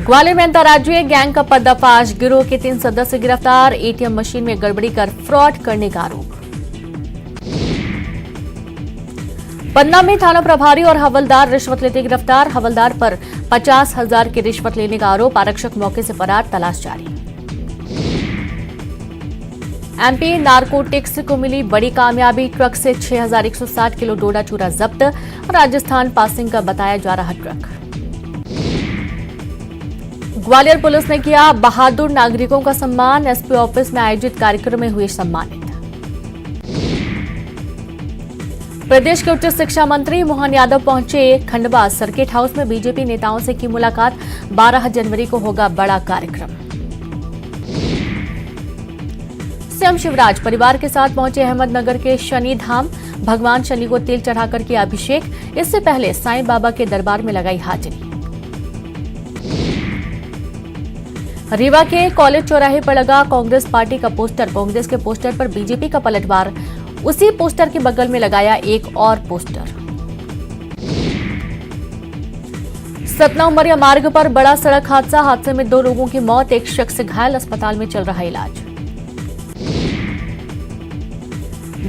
ग्वालियर में अंतर्राज्यीय गैंग का पर्दाफाश। गिरोह के 3 सदस्य गिरफ्तार। एटीएम मशीन में गड़बड़ी कर फ्रॉड करने का आरोप। पन्ना में थाना प्रभारी और हवलदार रिश्वत लेते गिरफ्तार। हवलदार पर 50,000 की रिश्वत लेने का आरोप। आरक्षक मौके से फरार, तलाश जारी। एमपी नारकोटिक्स को मिली बड़ी कामयाबी। ट्रक से 6,160 किलो डोडा चूरा जब्त। राजस्थान पासिंग का बताया जा रहा ट्रक। ग्वालियर पुलिस ने किया बहादुर नागरिकों का सम्मान। एसपी ऑफिस में आयोजित कार्यक्रम में हुए सम्मानित। प्रदेश के उच्च शिक्षा मंत्री मोहन यादव पहुंचे खंडवा। सर्किट हाउस में बीजेपी नेताओं से की मुलाकात। 12 जनवरी को होगा बड़ा कार्यक्रम। सीएम शिवराज परिवार के साथ पहुंचे अहमदनगर के शनि धाम। भगवान शनि को तेल चढ़ाकर किया अभिषेक। इससे पहले साईं बाबा के दरबार में लगाई हाजिरी। रीवा के कॉलेज चौराहे पर लगा कांग्रेस पार्टी का पोस्टर। कांग्रेस के पोस्टर पर बीजेपी का पलटवार। उसी पोस्टर के बगल में लगाया एक और पोस्टर। सतना उमरिया मार्ग पर बड़ा सड़क हादसा। हादसे में 2 लोगों की मौत। एक शख्स घायल, अस्पताल में चल रहा इलाज।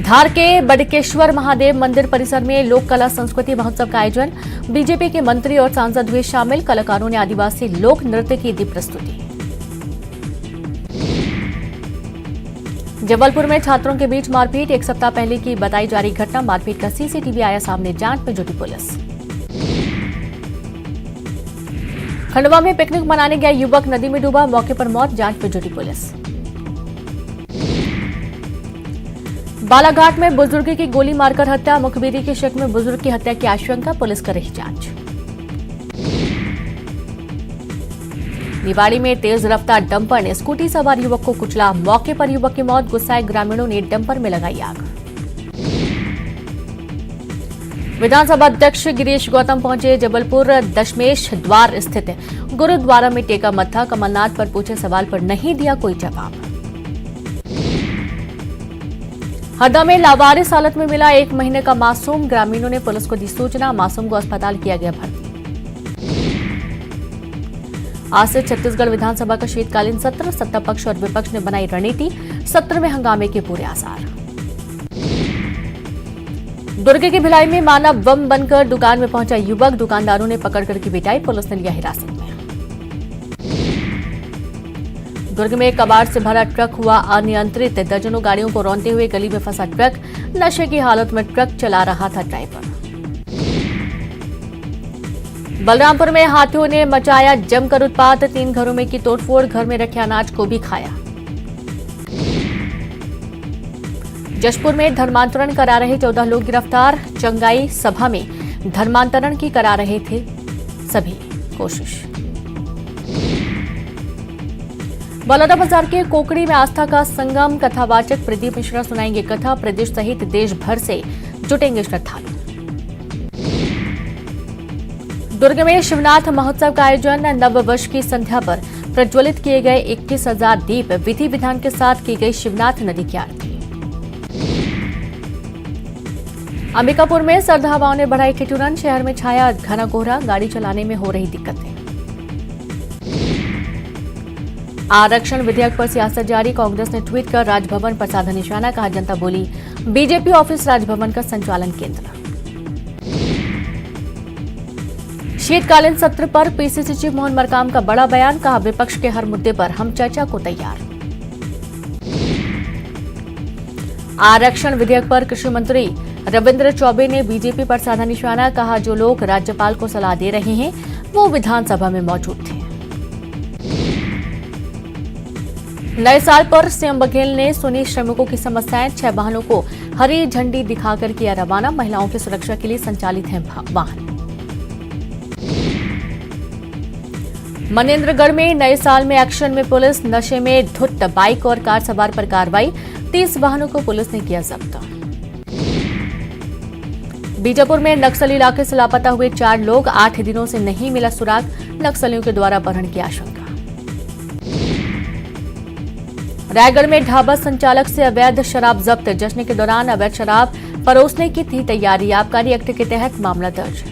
धार के बडकेश्वर महादेव मंदिर परिसर में लोक कला संस्कृति महोत्सव का आयोजन। बीजेपी के मंत्री और सांसद हुए शामिल। कलाकारों ने आदिवासी लोक नृत्य की दी प्रस्तुति। जबलपुर में छात्रों के बीच मारपीट। 1 सप्ताह पहले की बताई जा रही घटना। मारपीट का सीसीटीवी आया सामने, जांच में जुटी पुलिस। खंडवा में पिकनिक मनाने गया युवक नदी में डूबा। मौके पर मौत, जांच में जुटी पुलिस। बालाघाट में बुजुर्ग की गोली मारकर हत्या। मुखबिरी के शक में बुजुर्ग की हत्या की आशंका, पुलिस कर रही जांच। निवाड़ी में तेज रफ्तार डंपर ने स्कूटी सवार युवक को कुचला। मौके पर युवक की मौत। गुस्साए ग्रामीणों ने डंपर में लगाई आग। विधानसभा अध्यक्ष गिरीश गौतम पहुंचे जबलपुर। दशमेश द्वार स्थित गुरुद्वारा में टेका मत्था। कमलनाथ पर पूछे सवाल पर नहीं दिया कोई जवाब। हरदा में लावारिस हालत में मिला 1 महीने का मासूम। ग्रामीणों ने पुलिस को दी सूचना। मासूम को अस्पताल किया गया भर्ती। आज से छत्तीसगढ़ विधानसभा का शीतकालीन सत्र। सत्ता पक्ष और विपक्ष ने बनाई रणनीति। सत्र में हंगामे के पूरे आसार। दुर्ग की भिलाई में मानव बम बनकर दुकान में पहुंचा युवक। दुकानदारों ने पकड़कर की पिटाई। पुलिस ने लिया हिरासत में। दुर्ग में कबाड़ से भरा ट्रक हुआ अनियंत्रित। दर्जनों गाड़ियों को रौंदते हुए गली में फंसा ट्रक। नशे की हालत में ट्रक चला रहा था ड्राइवर। बलरामपुर में हाथियों ने मचाया जमकर उत्पात। 3 घरों में की तोड़फोड़। घर में रखे अनाज को भी खाया। जशपुर में धर्मांतरण करा रहे 14 लोग गिरफ्तार। चंगाई सभा में धर्मांतरण की करा रहे थे सभी कोशिश। बलौदाबाजार के कोकड़ी में आस्था का संगम। कथावाचक प्रदीप मिश्रा सुनाएंगे कथा। प्रदेश सहित देश भर से जुटेंगे श्रद्धालु। दुर्ग में शिवनाथ महोत्सव का आयोजन। नववर्ष की संध्या पर प्रज्वलित किए गए 21,000 दीप। विधि विधान के साथ की गई शिवनाथ नदी की आरती। अंबिकापुर में सर्द हवाओं ने बढ़ाई ठिठुरन। शहर में छाया घना कोहरा। गाड़ी चलाने में हो रही दिक्कतें। आरक्षण विधेयक पर सियासत जारी। कांग्रेस ने ट्वीट कर राजभवन पर साधा निशाना। कहा जनता बोली। बीजेपी ऑफिस राजभवन का संचालन केंद्र। शीतकालीन सत्र पर पीसीसी चीफ मोहन मरकाम का बड़ा बयान। कहा विपक्ष के हर मुद्दे पर हम चर्चा को तैयार। आरक्षण विधेयक पर कृषि मंत्री रविंद्र चौबे ने बीजेपी पर साधा निशाना। कहा जो लोग राज्यपाल को सलाह दे रहे हैं वो विधानसभा में मौजूद थे। नए साल पर सीएम बघेल ने सुनी श्रमिकों की समस्याएं। 6 वाहनों को हरी झंडी दिखाकर किया रवाना। महिलाओं की सुरक्षा के लिए संचालित हैं वाहन। मनेंद्रगढ़ में नए साल में एक्शन में पुलिस। नशे में धुत बाइक और कार सवार पर कार्रवाई। 30 वाहनों को पुलिस ने किया जब्त। बीजापुर में नक्सली इलाके से लापता हुए 4 लोग। 8 दिनों से नहीं मिला सुराग। नक्सलियों के द्वारा अपहरण की आशंका। रायगढ़ में ढाबा संचालक से अवैध शराब जब्त। जश्न के दौरान अवैध शराब परोसने की थी तैयारी। आबकारी एक्ट के तहत मामला दर्ज।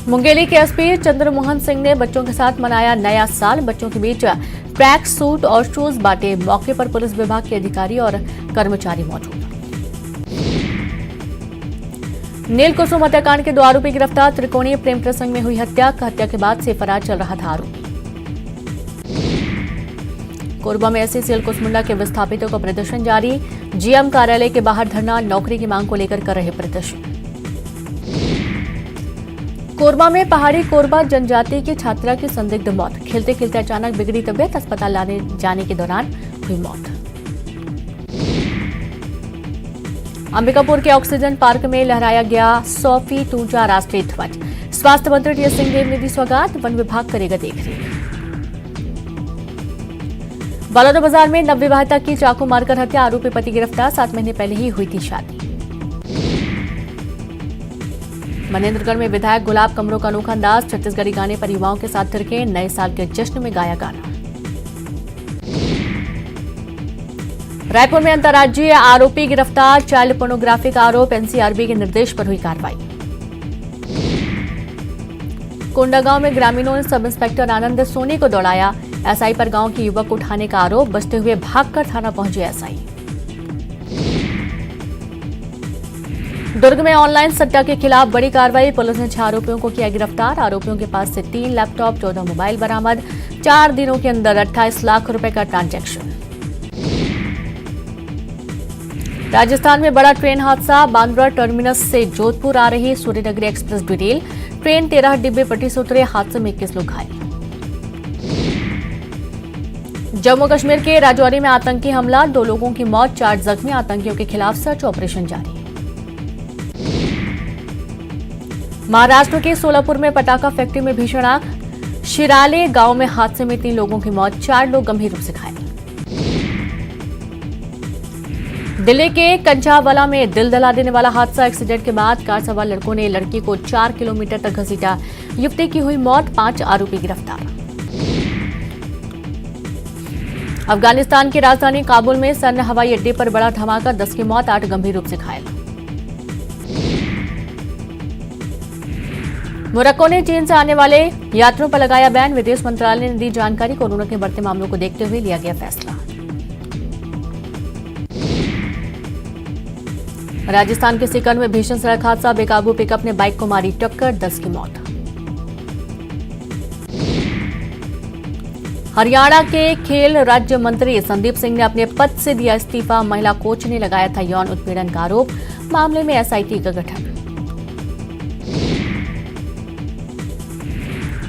मुंगेली के एसपी चंद्रमोहन सिंह ने बच्चों के साथ मनाया नया साल। बच्चों के बीच ट्रैक सूट और शूज बांटे। मौके पर पुलिस विभाग के अधिकारी और कर्मचारी मौजूद। नील कुसुम हत्याकांड के 2 आरोपी गिरफ्तार। त्रिकोणीय प्रेम प्रसंग में हुई हत्या के बाद से फरार चल रहा था आरोपी। कोरबा में एससीसीएल कुसमुंडा के विस्थापितों का प्रदर्शन जारी। जीएम कार्यालय के बाहर धरना। नौकरी की मांग को लेकर कर रहे प्रदर्शन। कोरबा में पहाड़ी कोरबा जनजाति की छात्रा की संदिग्ध मौत। खेलते खेलते अचानक बिगड़ी तबीयत। अस्पताल लाने जाने के दौरान हुई मौत। अंबिकापुर के ऑक्सीजन पार्क में लहराया गया 100 फीट ऊंचा राष्ट्रीय ध्वज। स्वास्थ्य मंत्री टीएस सिंहदेव ने दी सौगात। वन विभाग करेगा देखरेख। बलौदाबाजार में नवविवाहिता की चाकू मारकर हत्या। आरोपी पति गिरफ्तार। 7 महीने पहले ही हुई थी शादी। मनेन्द्रगढ़ में विधायक गुलाब कमरों का अनोखा अंदाज। छत्तीसगढ़ी गाने पर युवाओं के साथ थिरके। नए साल के जश्न में गाया गाना। रायपुर में अंतर्राज्यीय आरोपी गिरफ्तार। चाइल्ड पोर्नोग्राफी का आरोप। एनसीआरबी के निर्देश पर हुई कार्रवाई। कोंडागांव में ग्रामीणों ने सब इंस्पेक्टर आनंद सोनी को दौड़ाया। एसआई पर गांव के युवक को उठाने का आरोप। बचते हुए भागकर थाना पहुंचे एसआई। दुर्ग में ऑनलाइन सट्टा के खिलाफ बड़ी कार्रवाई। पुलिस ने 6 आरोपियों को किया गिरफ्तार। आरोपियों के पास से 3 लैपटॉप 14 मोबाइल बरामद। 4 दिनों के अंदर 28 लाख रुपए का ट्रांजैक्शन। राजस्थान में बड़ा ट्रेन हादसा। बांद्रा टर्मिनस से जोधपुर आ रही सूर्यनगरी एक्सप्रेस डिटेल। ट्रेन 13 डिब्बे पटरी से उतरे। हादसे में 21 लोग घायल। जम्मू कश्मीर के राजौरी में आतंकी हमला। 2 लोगों की मौत, 4 जख्मी। आतंकियों के खिलाफ सर्च ऑपरेशन जारी। महाराष्ट्र के सोलापुर में पटाखा फैक्ट्री में भीषण आग। शिराले गांव में हादसे में 3 लोगों की मौत, 4 लोग गंभीर रूप से घायल। दिल्ली के कंचावाला में दिल दहला देने वाला हादसा। एक्सीडेंट के बाद कार सवार लड़कों ने लड़की को 4 किलोमीटर तक घसीटा। युवती की हुई मौत, 5 आरोपी गिरफ्तार। अफगानिस्तान की राजधानी काबुल में सैन्य हवाई अड्डे पर बड़ा धमाका। 10 की मौत, 8 गंभीर रूप से घायल। मोरक्को ने चीन से आने वाले यात्रियों पर लगाया बैन। विदेश मंत्रालय ने दी जानकारी। कोरोना के बढ़ते मामलों को देखते हुए लिया गया फैसला। राजस्थान के सीकर में भीषण सड़क हादसा। बेकाबू पिकअप ने बाइक को मारी टक्कर, 10 की मौत। हरियाणा के खेल राज्य मंत्री संदीप सिंह ने अपने पद से दिया इस्तीफा। महिला कोच ने लगाया था यौन उत्पीड़न का आरोप। मामले में एसआईटी का गठन।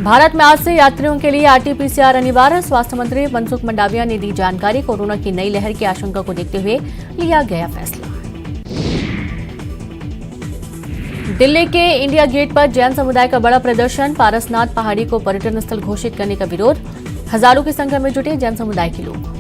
भारत में आज से यात्रियों के लिए आरटीपीसीआर अनिवार्य। स्वास्थ्य मंत्री मनसुख मंडाविया ने दी जानकारी। कोरोना की नई लहर की आशंका को देखते हुए लिया गया फैसला। दिल्ली के इंडिया गेट पर जैन समुदाय का बड़ा प्रदर्शन। पारसनाथ पहाड़ी को पर्यटन स्थल घोषित करने का विरोध। हजारों की संख्या में जुटे जैन समुदाय के लोग।